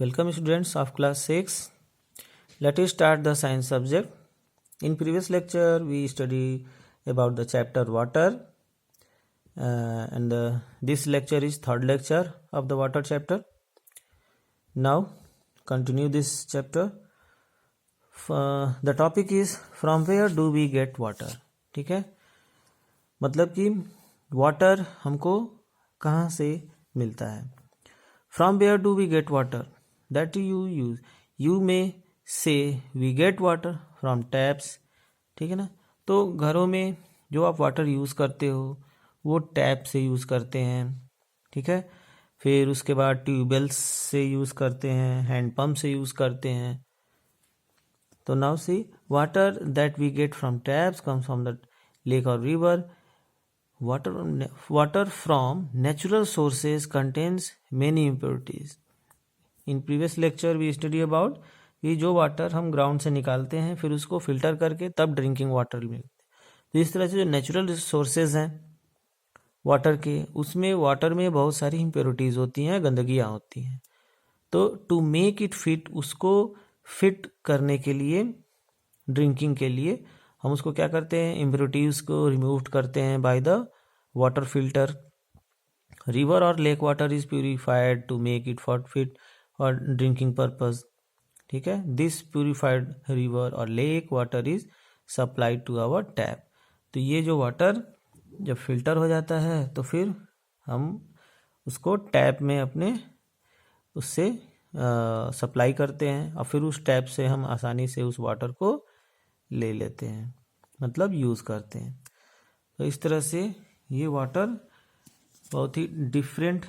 Welcome students of class 6. Let us start the science subject. In previous lecture we study about the chapter water and this lecture is third lecture of the water chapter. Now continue this chapter. The topic is from where do we get water. ठीक है, मतलब कि water हमको कहाँ से मिलता है. From where do we get water? That you use. You may say we get water from taps. ठीक है ना. तो घरों में जो आप वाटर यूज़ करते हो वो टैप से यूज़ करते हैं. ठीक है, फिर उसके बाद ट्यूबवेल्स से यूज़ करते हैं, हैंड पंप से यूज़ करते हैं. तो now see water that we get from taps comes from the lake और river. Water from natural sources contains many impurities. In previous lecture we study about कि जो वाटर हम ग्राउंड से निकालते हैं फिर उसको फिल्टर करके तब ड्रिंकिंग वाटर मिलते हैं. तो इस तरह से जो नेचुरल सोर्सेज हैं वाटर के, उसमें वाटर में बहुत सारी इम्प्योरिटीज़ होती हैं, गंदगियाँ होती हैं. तो टू मेक इट फिट, उसको फिट करने के लिए, ड्रिंकिंग के लिए हम उसको क्या करते हैं, इम्प्योरिटीज़ को रिमूव करते हैं by the water filter. River और lake water is purified to make it for fit और ड्रिंकिंग पर्पज. ठीक है, दिस प्यूरिफाइड रिवर और lake water is supplied to our tap. तो ये जो वाटर जब फिल्टर हो जाता है तो फिर हम उसको टैप में अपने उससे सप्लाई करते हैं और फिर उस टैप से हम आसानी से उस वाटर को ले लेते हैं, मतलब यूज़ करते हैं. तो इस तरह से ये वाटर बहुत ही डिफरेंट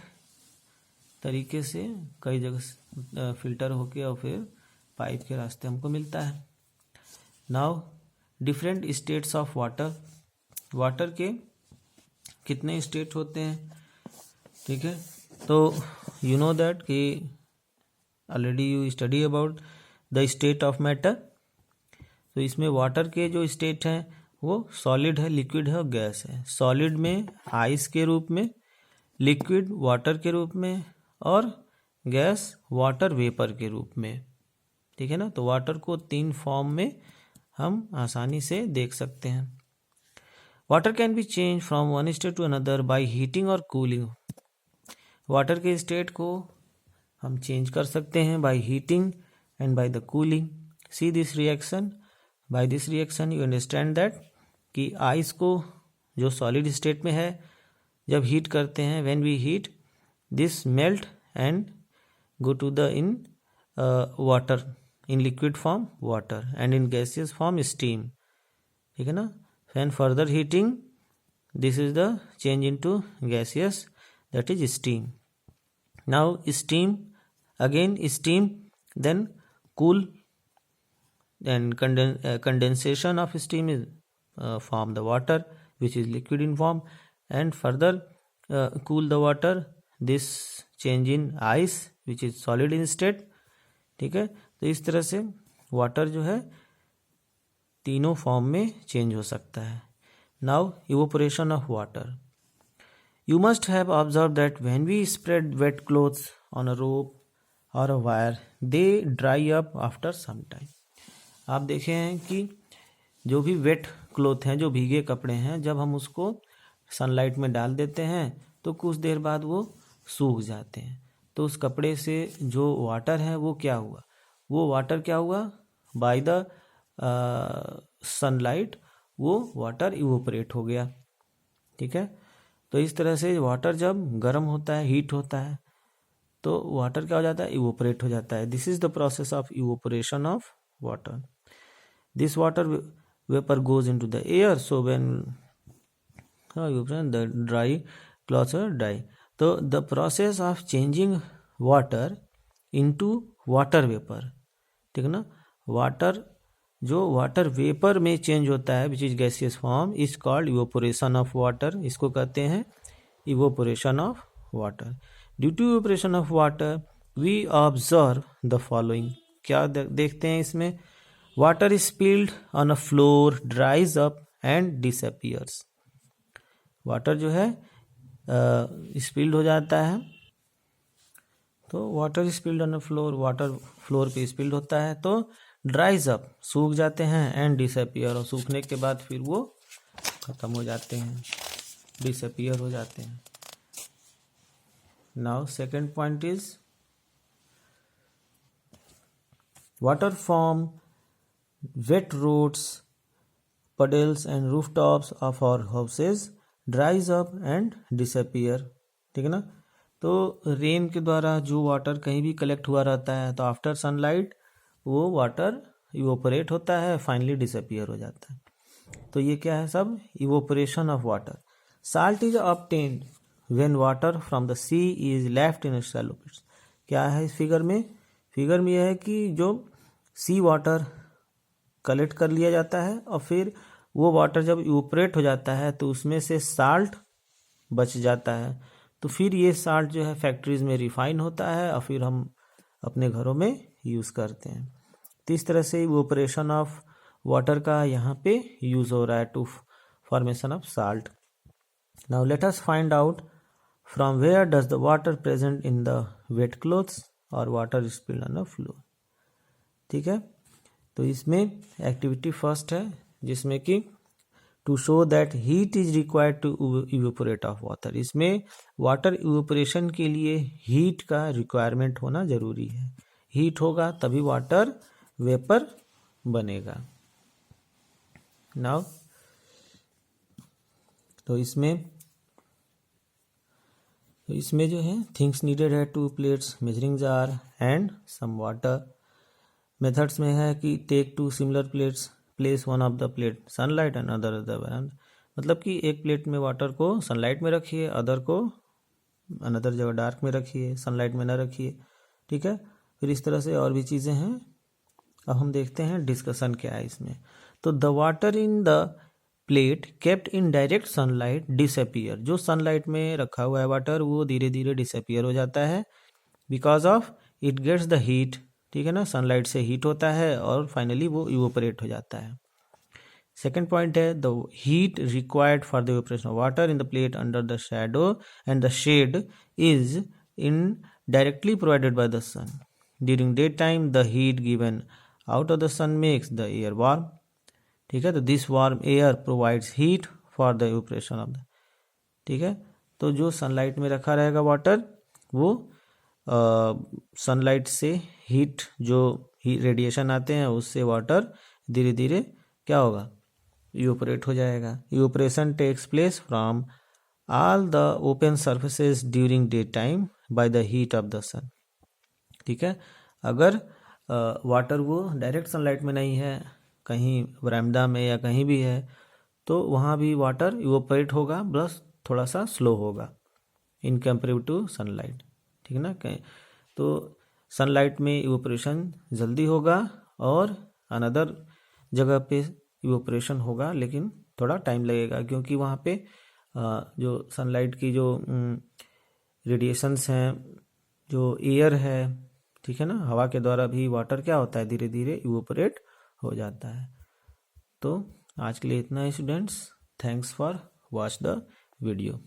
तरीके से कई जगह फिल्टर होके और फिर पाइप के रास्ते हमको मिलता है. Now different states of water. Water के कितने स्टेट होते हैं. ठीक है, तो यू नो दैट कि already you study about the state of matter. तो इसमें वाटर के जो स्टेट हैं वो सॉलिड है, लिक्विड है और गैस है. सॉलिड में आइस के रूप में, लिक्विड वाटर के रूप में और गैस वाटर वेपर के रूप में. ठीक है ना. तो वाटर को 3 फॉर्म में हम आसानी से देख सकते हैं. Water can be change from one state to another by heating और कूलिंग. वाटर के स्टेट को हम चेंज कर सकते हैं by heating and by the cooling. See this reaction. By this reaction you understand that कि आइस को जो सॉलिड स्टेट में है जब हीट करते हैं, when we heat this melt and go to the in water, in liquid form water and in gaseous form steam. ठीक है ना. And further heating this is the change into gaseous, that is steam. Now steam, again steam, then cool and condensation of steam is form the water which is liquid in form and further cool the water, this change in ice which is solid in state. ठीक है, तो इस तरह से water जो है तीनों form में चेंज हो सकता है. Now evaporation of water. You must have observed that when we spread wet clothes on a rope or a wire, they dry up after some time. आप देखे हैं कि जो भी वेट क्लोथ हैं, जो भीगे कपड़े हैं, जब हम उसको सनलाइट में डाल देते हैं तो कुछ देर बाद वो सूख जाते हैं. तो उस कपड़े से जो वाटर है वो क्या हुआ, वो वाटर क्या हुआ, बाय द सनलाइट वो वाटर इवोपरेट हो गया. ठीक है, तो इस तरह से वाटर जब गर्म होता है, हीट होता है, तो वाटर क्या हो जाता है, इवोपरेट हो जाता है. This is the process of evaporation of water. This water vapor goes into the air, so when the dry clothes are dry. So the process of changing water into water vapor, ठीक है ना. Water जो water vapour में change होता है which is gaseous form is called evaporation of water. इसको कहते हैं evaporation of water. Due to evaporation of water we observe the following. क्या देखते हैं इसमें, water is spilled on a floor, dries up and disappears. Water जो है spilled हो जाता है तो water spilled on the floor, water floor पे स्पिल्ड होता है तो ड्राइज अप, सूख जाते हैं, एंड डिसअपियर, और सूखने के बाद फिर वो खत्म हो जाते हैं, डिसअपियर हो जाते हैं। Now second point is water from wet roads, puddles and rooftops of our houses dries up and disappear। ठीक है ना। तो रेन के द्वारा जो वाटर कहीं भी कलेक्ट हुआ रहता है तो आफ्टर सनलाइट वो वाटर इवोपरेट होता है, फाइनली डिसअपियर हो जाता है। तो ये क्या है सब, evaporation of water. Salt is obtained when water from the sea is left in shallow pits. क्या है इस फिगर में, फिगर में यह है कि जो सी वाटर कलेक्ट कर लिया जाता है और फिर वो वाटर जब इवोपरेट हो जाता है तो उसमें से साल्ट बच जाता है, तो फिर ये साल्ट जो है फैक्ट्रीज में रिफाइन होता है और फिर हम अपने घरों में यूज़ करते हैं। तो इस तरह से इवोपरेशन ऑफ वाटर का यहाँ पे यूज़ हो रहा है to formation of salt. Now let us find out from where does the water present in the wet clothes और water spilled on the floor. ठीक है, तो इसमें एक्टिविटी फर्स्ट है जिसमें कि to show that heat is required to evaporate of water. इसमें water evaporation के लिए हीट का रिक्वायरमेंट होना जरूरी है, हीट होगा तभी वाटर वेपर बनेगा। नाउ तो इसमें जो है थिंग्स नीडेड है 2 plates, measuring jar and some water. Methods में है कि take 2 similar plates, place one of the plate sunlight and other बराबर। मतलब कि एक प्लेट में वाटर को सनलाइट में रखिए, अदर को अनदर जगह डार्क में रखिए, सनलाइट में ना रखिए। ठीक है, फिर इस तरह से और भी चीज़ें हैं। अब हम देखते हैं डिस्कशन क्या है इसमें। तो the water in the plate kept in direct sunlight disappear. जो सनलाइट में रखा हुआ है वाटर वो धीरे धीरे डिसअपियर हो जाता है because of it gets the heat. ठीक है ना, सनलाइट से हीट होता है और फाइनली वो इवोपरेट हो जाता है। सेकेंड पॉइंट है the heat required for the evaporation of water in the plate under the shadow and the shade is indirectly provided by the sun. During day time the heat given out of the sun makes the air warm. ठीक है, तो this warm air provides heat for the evaporation of the. ठीक है, तो जो sunlight में रखा रहेगा वाटर वो सनलाइट से हीट जो रेडिएशन आते हैं उससे वाटर धीरे धीरे क्या होगा, इवोपरेट हो जाएगा। Evaporation takes place from all the open surfaces during day time by the heat of the sun. ठीक है, अगर वाटर वो डायरेक्ट सनलाइट में नहीं है, कहीं बरामदा में या कहीं भी है, तो वहाँ भी वाटर इवोपरेट होगा, बस थोड़ा सा स्लो होगा इन कंपेरेटिव टू सनलाइट। ठीक है ना, तो सनलाइट में इवोपरेशन जल्दी होगा और अनदर जगह पे इवोपरेशन होगा लेकिन थोड़ा टाइम लगेगा, क्योंकि वहाँ पे जो सनलाइट की जो रेडिएशंस हैं, जो एयर है, ठीक है ना, हवा के द्वारा भी वाटर क्या होता है, धीरे धीरे इवोपरेट हो जाता है। तो आज के लिए इतना ही students, thanks for watch the video.